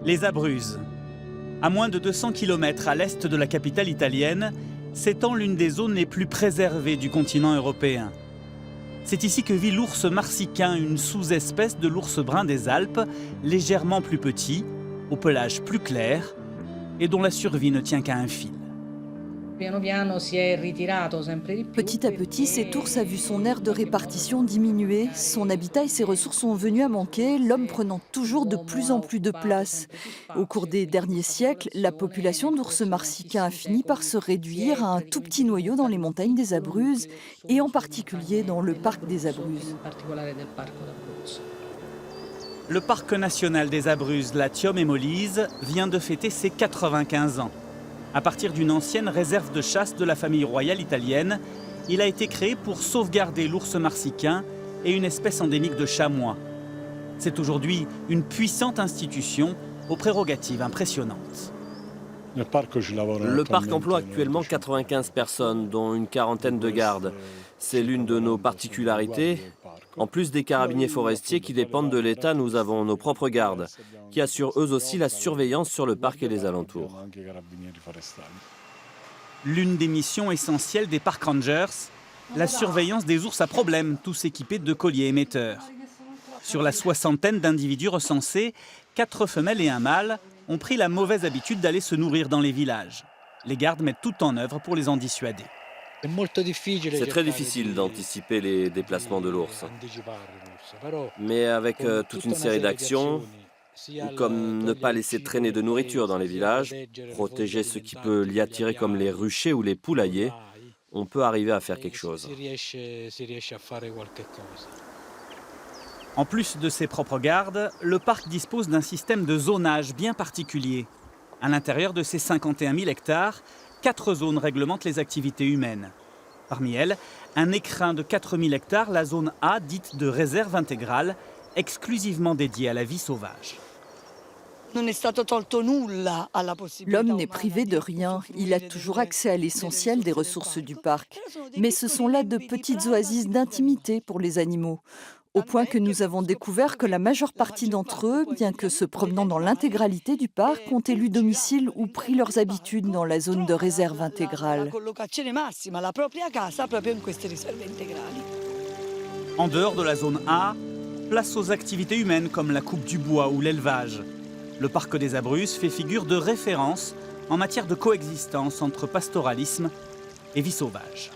Les Abruzzes. À moins de 200 km à l'est de la capitale italienne, s'étend l'une des zones les plus préservées du continent européen. C'est ici que vit l'ours marsicain, une sous-espèce de l'ours brun des Alpes, légèrement plus petit, au pelage plus clair et dont la survie ne tient qu'à un fil. Petit à petit, cet ours a vu son aire de répartition diminuer. Son habitat et ses ressources sont venus à manquer, l'homme prenant toujours de plus en plus de place. Au cours des derniers siècles, la population d'ours marsicains a fini par se réduire à un tout petit noyau dans les montagnes des Abruzzes, et en particulier dans le parc des Abruzzes. Le parc national des Abruzzes, la Tiom e Molise, vient de fêter ses 95 ans. À partir d'une ancienne réserve de chasse de la famille royale italienne, il a été créé pour sauvegarder l'ours marsicain et une espèce endémique de chamois. C'est aujourd'hui une puissante institution aux prérogatives impressionnantes. Le parc emploie actuellement 95 personnes, dont une quarantaine de gardes. C'est l'une de nos particularités. En plus des carabiniers forestiers qui dépendent de l'État, nous avons nos propres gardes, qui assurent eux aussi la surveillance sur le parc et les alentours. L'une des missions essentielles des park rangers, la surveillance des ours à problème, tous équipés de colliers émetteurs. Sur la soixantaine d'individus recensés, 4 femelles et un mâle ont pris la mauvaise habitude d'aller se nourrir dans les villages. Les gardes mettent tout en œuvre pour les en dissuader. C'est très difficile d'anticiper les déplacements de l'ours. Mais avec toute une série d'actions, comme ne pas laisser traîner de nourriture dans les villages, protéger ce qui peut l'y attirer comme les ruchers ou les poulaillers, on peut arriver à faire quelque chose. En plus de ses propres gardes, le parc dispose d'un système de zonage bien particulier. À l'intérieur de ses 51 000 hectares, 4 zones réglementent les activités humaines. Parmi elles, un écrin de 4 000 hectares, la zone A, dite de réserve intégrale, exclusivement dédiée à la vie sauvage. L'homme n'est privé de rien, il a toujours accès à l'essentiel des ressources du parc. Mais ce sont là de petites oasis d'intimité pour les animaux. Au point que nous avons découvert que la majeure partie d'entre eux, bien que se promenant dans l'intégralité du parc, ont élu domicile ou pris leurs habitudes dans la zone de réserve intégrale. En dehors de la zone A, place aux activités humaines comme la coupe du bois ou l'élevage. Le parc des Abruzzes fait figure de référence en matière de coexistence entre pastoralisme et vie sauvage.